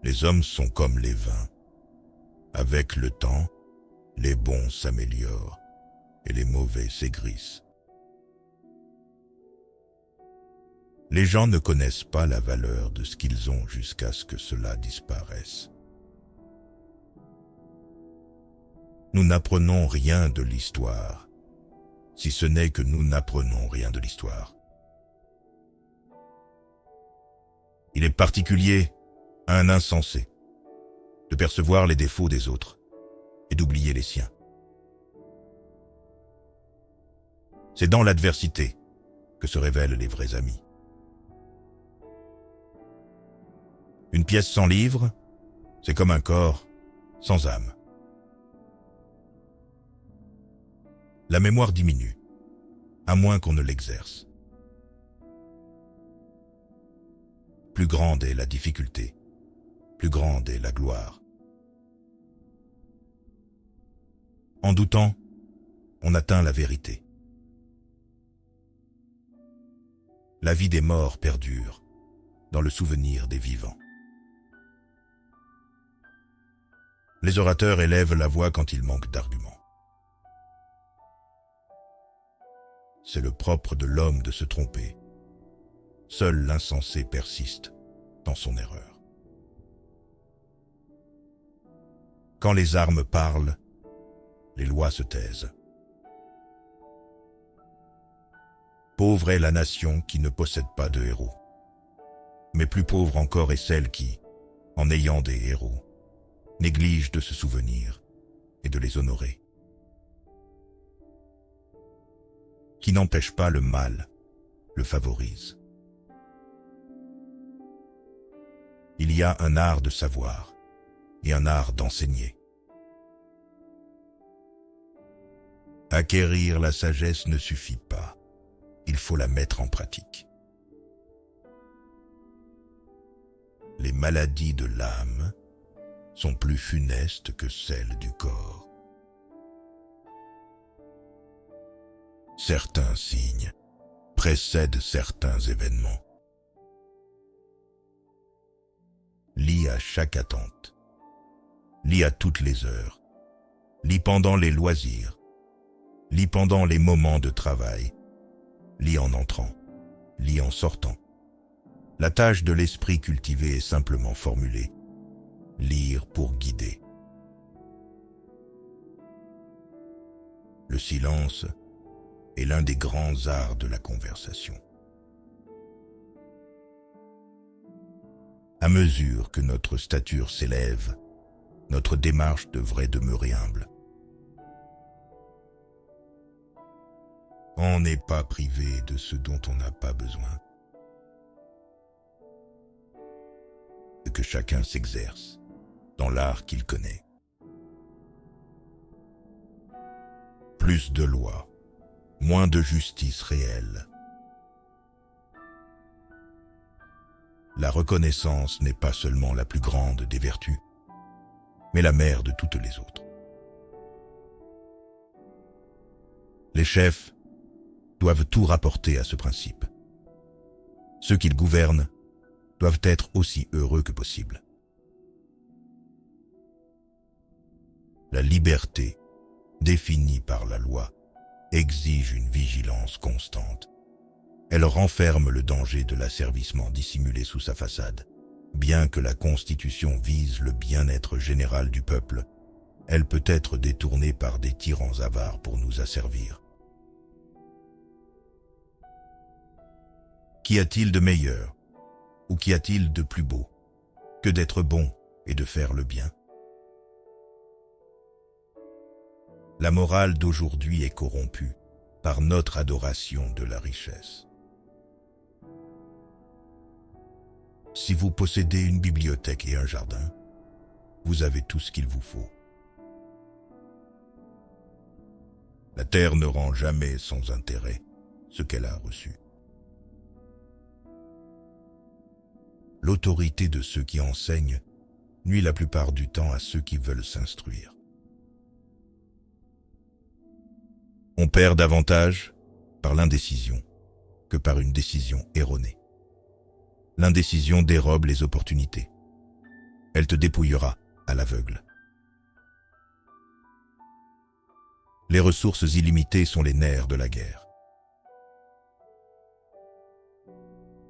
Les hommes sont comme les vins. Avec le temps, les bons s'améliorent et les mauvais s'aigrissent. Les gens ne connaissent pas la valeur de ce qu'ils ont jusqu'à ce que cela disparaisse. Nous n'apprenons rien de l'histoire, si ce n'est que nous n'apprenons rien de l'histoire. Il est particulier à un insensé de percevoir les défauts des autres et d'oublier les siens. C'est dans l'adversité que se révèlent les vrais amis. Une pièce sans livre, c'est comme un corps sans âme. La mémoire diminue, à moins qu'on ne l'exerce. Plus grande est la difficulté, plus grande est la gloire. En doutant, on atteint la vérité. La vie des morts perdure dans le souvenir des vivants. Les orateurs élèvent la voix quand il manque d'arguments. C'est le propre de l'homme de se tromper. Seul l'insensé persiste dans son erreur. Quand les armes parlent, les lois se taisent. Pauvre est la nation qui ne possède pas de héros. Mais plus pauvre encore est celle qui, en ayant des héros, néglige de se souvenir et de les honorer. Qui n'empêche pas le mal, le favorise. Il y a un art de savoir et un art d'enseigner. Acquérir la sagesse ne suffit pas, il faut la mettre en pratique. Les maladies de l'âme sont plus funestes que celles du corps. Certains signes précèdent certains événements. Lis à chaque attente. Lis à toutes les heures. Lis pendant les loisirs. Lis pendant les moments de travail. Lis en entrant. Lis en sortant. La tâche de l'esprit cultivé est simplement formulée. Lire pour guider. Le silence est l'un des grands arts de la conversation. À mesure que notre stature s'élève, notre démarche devrait demeurer humble. On n'est pas privé de ce dont on n'a pas besoin. Et que chacun s'exerce dans l'art qu'il connaît. Plus de lois, moins de justice réelle. La reconnaissance n'est pas seulement la plus grande des vertus, mais la mère de toutes les autres. Les chefs doivent tout rapporter à ce principe. Ceux qu'ils gouvernent doivent être aussi heureux que possible. La liberté, définie par la loi, exige une vigilance constante. Elle renferme le danger de l'asservissement dissimulé sous sa façade. Bien que la Constitution vise le bien-être général du peuple, elle peut être détournée par des tyrans avares pour nous asservir. Qu'y a-t-il de meilleur, ou qu'y a-t-il de plus beau, que d'être bon et de faire le bien? La morale d'aujourd'hui est corrompue par notre adoration de la richesse. Si vous possédez une bibliothèque et un jardin, vous avez tout ce qu'il vous faut. La terre ne rend jamais sans intérêt ce qu'elle a reçu. L'autorité de ceux qui enseignent nuit la plupart du temps à ceux qui veulent s'instruire. On perd davantage par l'indécision que par une décision erronée. L'indécision dérobe les opportunités. Elle te dépouillera à l'aveugle. Les ressources illimitées sont les nerfs de la guerre.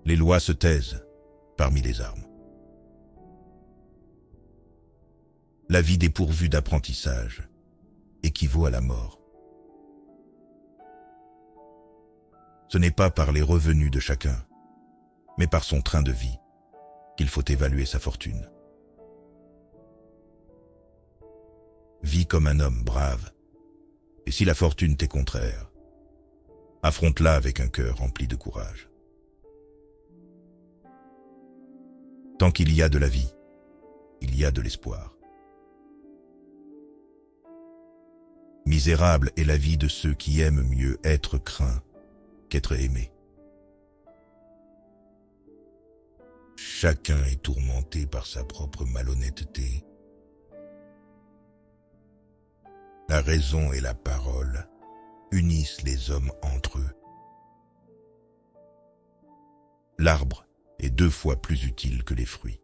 Les lois se taisent parmi les armes. La vie dépourvue d'apprentissage équivaut à la mort. Ce n'est pas par les revenus de chacun, mais par son train de vie qu'il faut évaluer sa fortune. Vis comme un homme brave, et si la fortune t'est contraire, affronte-la avec un cœur rempli de courage. Tant qu'il y a de la vie, il y a de l'espoir. Misérable est la vie de ceux qui aiment mieux être craints qu'être aimés. Chacun est tourmenté par sa propre malhonnêteté. La raison et la parole unissent les hommes entre eux. L'arbre est 2 fois plus utile que les fruits.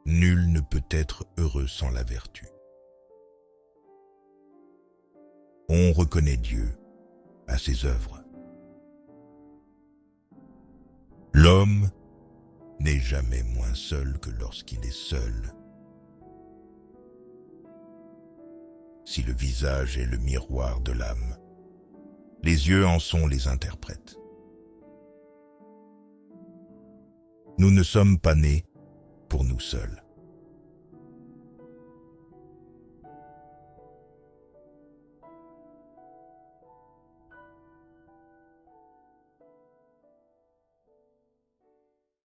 Nul ne peut être heureux sans la vertu. On reconnaît Dieu à ses œuvres. L'homme n'est jamais moins seul que lorsqu'il est seul. Si le visage est le miroir de l'âme, les yeux en sont les interprètes. Nous ne sommes pas nés pour nous seuls.